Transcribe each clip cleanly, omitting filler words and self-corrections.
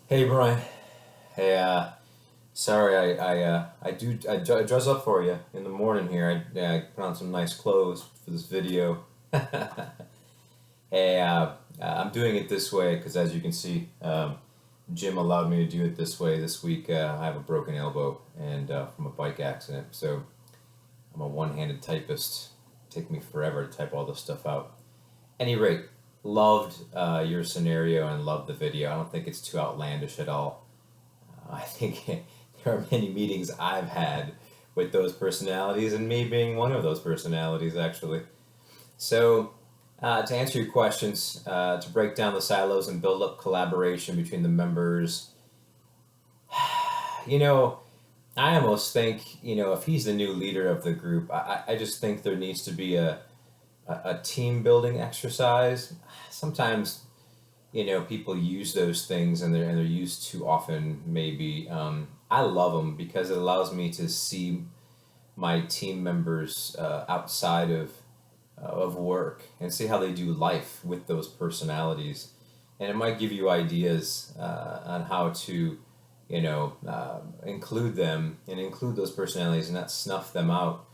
Hey Brian. Hey, sorry, I dress up for you in the morning here. I put on some nice clothes for this video. Hey, I'm doing it this way because, as you can see, Jim allowed me to do it this way this week. I have a broken elbow and from a bike accident, so I'm a one-handed typist. Take me forever to type all this stuff out. Any rate, loved your scenario and loved the video. I don't think it's too outlandish at all. I think there are many meetings I've had with those personalities, and me being one of those personalities, actually. So, to answer your questions, to break down the silos and build up collaboration between the members, you know, I almost think, if he's the new leader of the group, I just think there needs to be a team building exercise. Sometimes people use those things and they're used too often. Maybe I love them because it allows me to see my team members outside of work and see how they do life with those personalities, and it might give you ideas on how to include them and include those personalities and not snuff them out.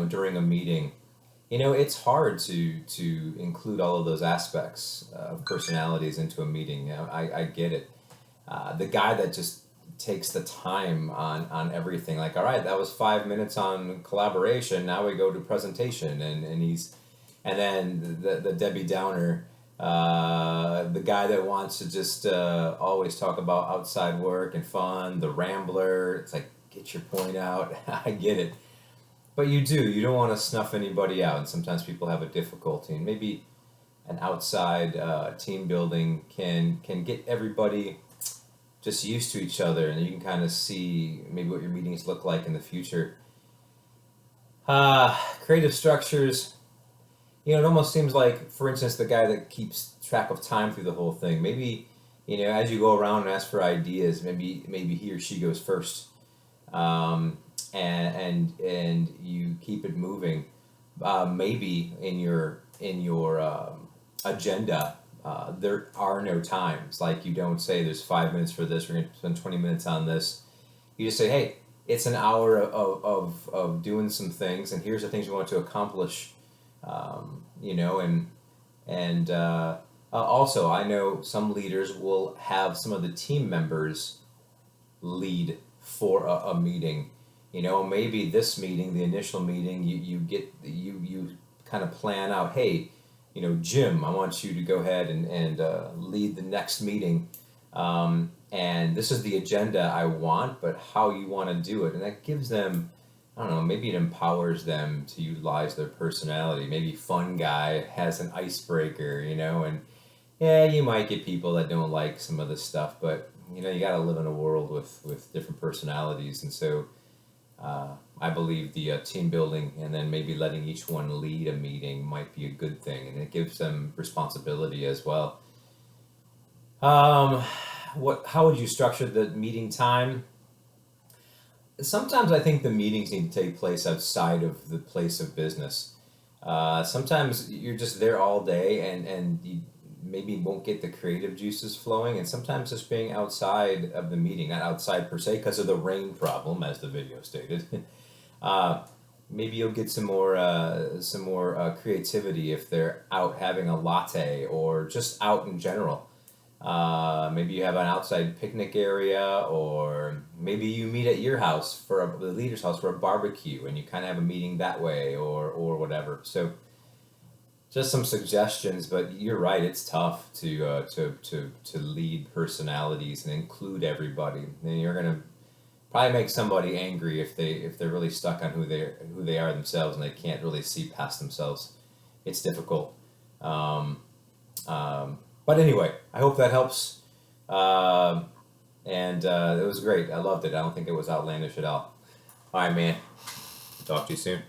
During a meeting, it's hard to include all of those aspects of personalities into a meeting. I get it. The guy that just takes the time on everything, like, all right, that was 5 minutes on collaboration. Now we go to presentation, and then the Debbie Downer, the guy that wants to just always talk about outside work and fun, the rambler. It's like, get your point out. I get it. But you don't want to snuff anybody out, and sometimes people have a difficulty, and maybe an outside team building can get everybody just used to each other, and you can kind of see maybe what your meetings look like in the future. Creative structures, it almost seems like, for instance, the guy that keeps track of time through the whole thing, maybe, as you go around and ask for ideas, maybe he or she goes first. And you keep it moving. Maybe in your agenda, there are no times. Like, you don't say there's 5 minutes for this. We're going to spend 20 minutes on this. You just say, hey, it's an hour of doing some things, and here's the things we want to accomplish. And also, I know some leaders will have some of the team members lead for a meeting. Maybe this meeting, the initial meeting, you kind of plan out, hey, Jim, I want you to go ahead and lead the next meeting, and this is the agenda I want, but how you want to do it, and that gives them, I don't know, maybe it empowers them to utilize their personality. Maybe fun guy has an icebreaker, and yeah, you might get people that don't like some of this stuff, but you got to live in a world with different personalities, and so I believe the team building and then maybe letting each one lead a meeting might be a good thing, and it gives them responsibility as well. Um, How would you structure the meeting time? Sometimes I think the meetings need to take place outside of the place of business. Sometimes you're just there all day, and you maybe won't get the creative juices flowing, and sometimes just being outside of the meeting, not outside per se because of the rain problem, as the video stated. uh, Maybe you'll get some more creativity if they're out having a latte or just out in general. Maybe you have an outside picnic area, or maybe you meet at your house the leader's house for a barbecue, and you kind of have a meeting that way, or whatever. So just some suggestions, but you're right. It's tough to lead personalities and include everybody. And you're gonna probably make somebody angry if they're really stuck on who they are themselves and they can't really see past themselves. It's difficult. Um, but anyway, I hope that helps. And it was great. I loved it. I don't think it was outlandish at all. All right, man. Talk to you soon.